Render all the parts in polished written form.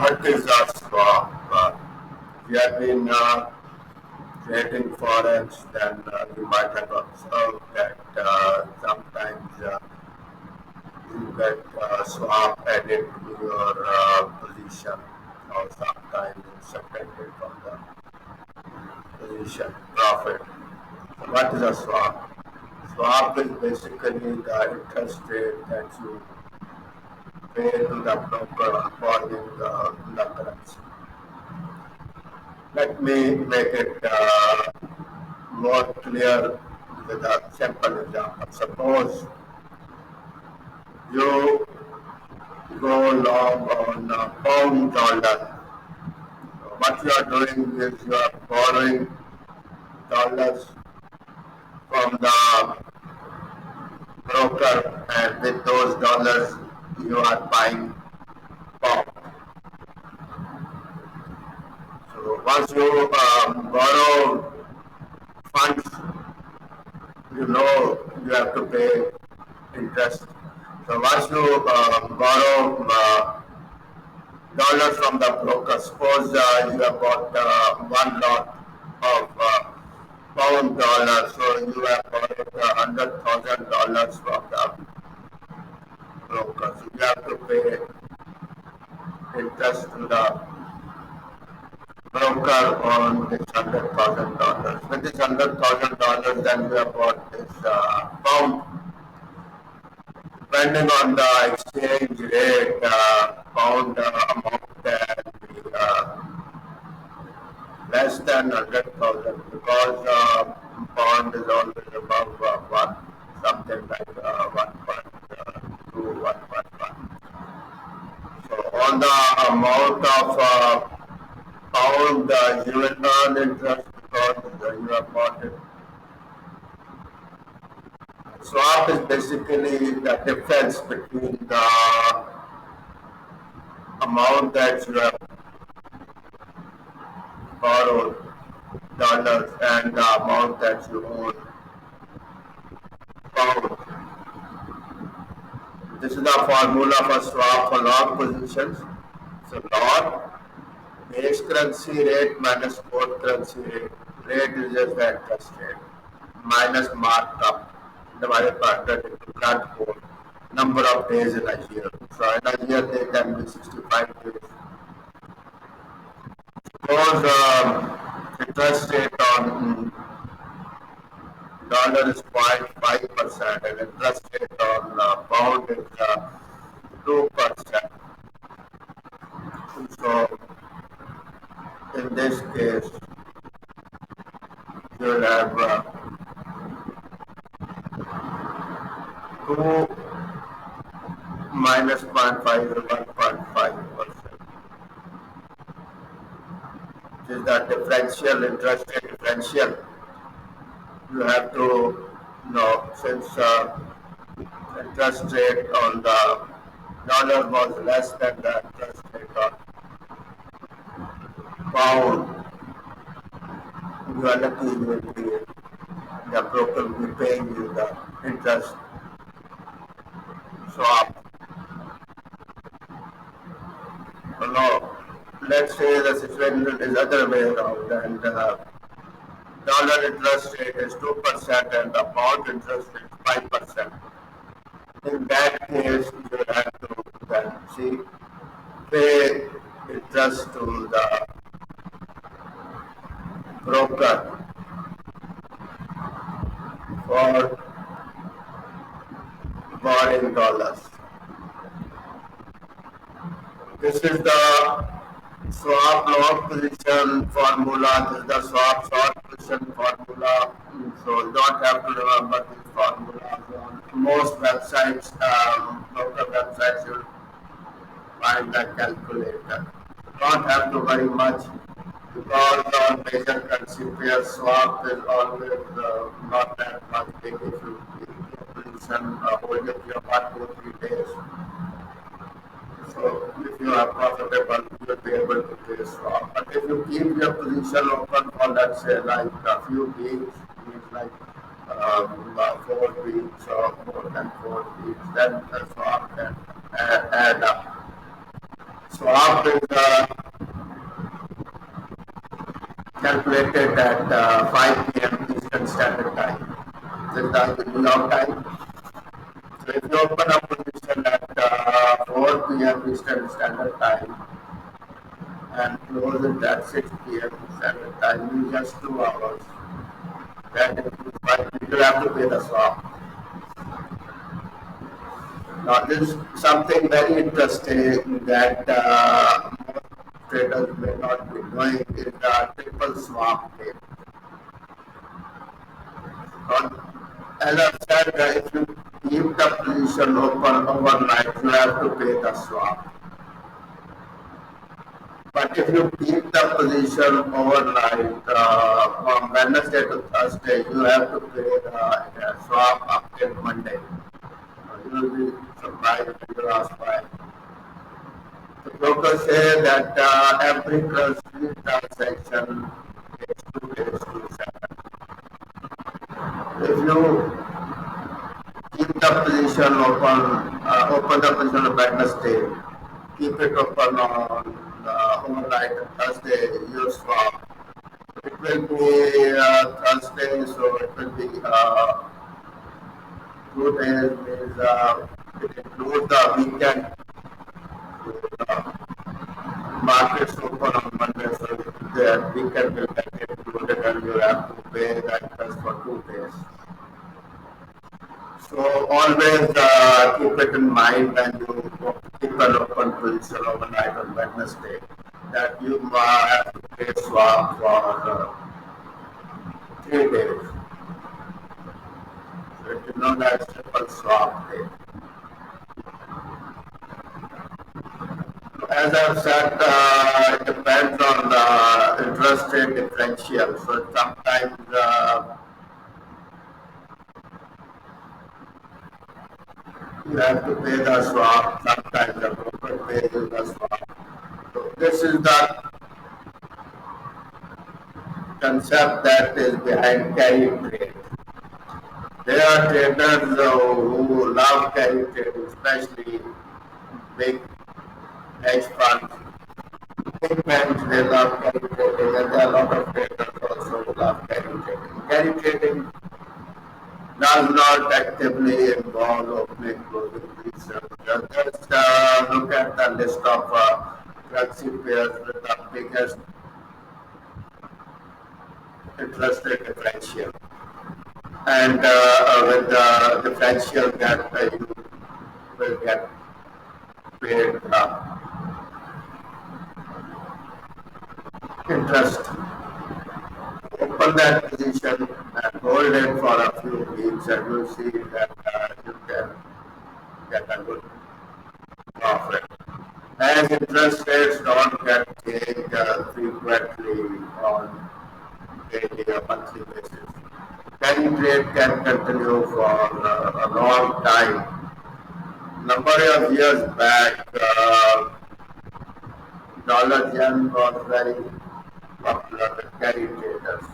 What is a swap? We have been trading forex, then you might have observed that sometimes you get swap added to your position, or sometimes it's subtracted from the position profit. So what is a swap? Swap is basically the interest rate that you pay to the broker on borrowing the currency. Let me make it more clear with a simple example. Suppose you go long on pound dollar. So what you are doing is you are borrowing dollars from the broker, and with those dollars you are buying pound. So once you borrow funds, you know you have to pay interest. So once you borrow dollars from the broker, suppose you have got one lot of pound dollars, so you have borrowed $100,000 from the broker. So you have to pay interest to the broker on this $100,000. With this $100,000, then you have got this pound. Depending on the exchange rate, pound amount can be less than 100,000, because pound is always above one, something like 1.2, 1.1. So on the amount of pound, you will earn interest because you have bought it. Swap is basically the difference between the amount that you have borrowed dollars and the amount that you own pound. This is the formula for swap for long positions. So long base currency rate minus spot currency rate. Rate is just the interest rate minus markup divided by 100 into current code. Number of days in a year. So in a year they can be 65 days. Suppose interest rate on dollar is 0.5% and interest rate on pound is 2%. So in this case, you will have 2 minus 0.5 is 1.5%. Which is the differential, interest rate differential. You have to know, since interest rate on the dollar was less than the interest rate on pound, you are lucky you will be, the broker will be paying you the interest swap. No, let's say the situation is other way around, and dollar interest rate is 2% and the pound interest rate is 5%. In that case, you have to then pay interest to the broker for borrowing dollars. This is the swap long position formula. This is the swap short position formula. So you don't have to remember these formulas. On most websites, local websites, you'll find the calculator. You don't have to worry much, because on major currency pairs, swap is always not that much big. If you position hold it your 1, 2, 3 days. So if you are profitable, you will be able to pay swap. But if you keep your position open for, let's say, like a few weeks, means like 4 weeks or more than 4 weeks, then the swap can add up. swap is calculated at 5 p.m. Eastern Standard Time. This is the New York time. So if you open a position at 4 p.m. Eastern Standard Time and close it at 6 p.m. Standard Time in just 2 hours, then you have to pay the swap. Now this is something very interesting that most traders may not be knowing is the triple swap rate. As I said, if you keep the position open overnight, you have to pay the swap. But if you keep the position overnight from Wednesday to Thursday, you have to pay the swap up till Monday. You will be surprised when you ask why. The brokers say that every transaction takes 2 days to settle. If you keep the position open the position on Wednesday, keep it open on overnight and Thursday, you swap. It will be Thursday, so it will be 2 days, means it includes the weekend. Markets open on Monday, so the weekend will get included and you have to pay the interest for 2 days. So always keep it in mind when you keep an open position overnight on Wednesday that you have to pay swap for 3 days. So it is known as triple swap day. As I've said, it depends on the interest rate differential. So sometimes you have to pay the swap, sometimes the broker pays you the swap. So this is the concept that is behind carry trade. There are traders who love carry trading, especially big hedge funds. Big banks, they love carry trading, and there are a lot of traders also who love carry trading. Carry trading does not actively involve opening closing positions. Just look at the list of currency pairs with the biggest interest rate differential, and with the differential that you will get paid interest. Open that position and hold it for a few weeks, and you'll see that you can get a good profit. As interest rates don't get changed frequently on daily or monthly basis, carry trade can continue for a long time. Number of years back, dollar yen was very popular with carry traders.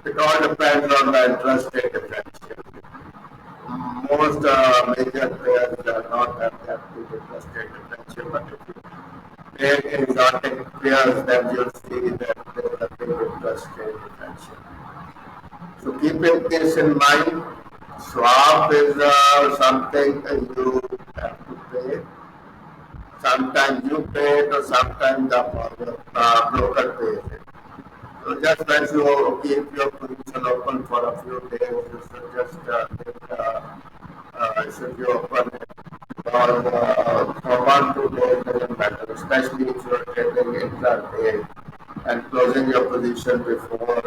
It all depends on the interest rate differential. Most major players do not have that big interest rate differential, but if you take exotic players, then you'll see that there is a big interest rate differential. So keeping this in mind, swap is something you have to pay. Sometimes you pay it, or sometimes the broker pays it. So just when you keep your position open for a few days, you should just should you open it for 1 2 days doesn't matter, especially if you're trading intraday and closing your position before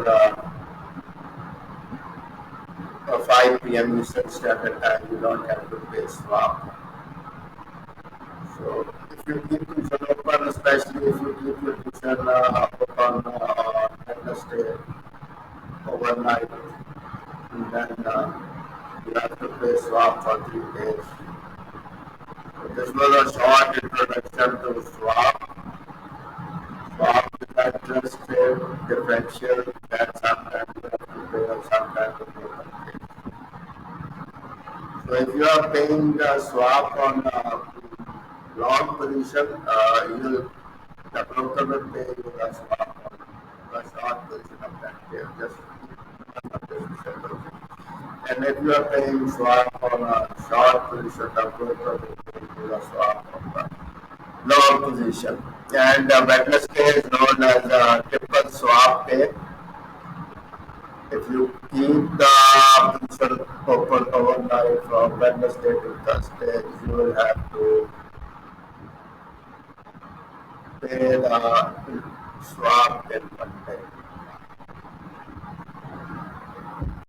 5 p.m. Eastern Standard Time, you don't have to pay swap. So if you keep position open, especially if you keep your position open on Wednesday overnight, and then you have to pay swap for 3 days. So this was a short introduction to swap. Swap is that interest rate differential that sometimes you have to pay or sometimes you don't pay. So if you are paying the swap on long position, the broker will pay you the swap on the short position of that share. Just keep this simple. And if you are paying swap on a short position, the broker will pay you the swap on the long position. And Wednesday is known as triple swap day. If you keep the position open overnight from Wednesday to Thursday, you will have to pay the swap in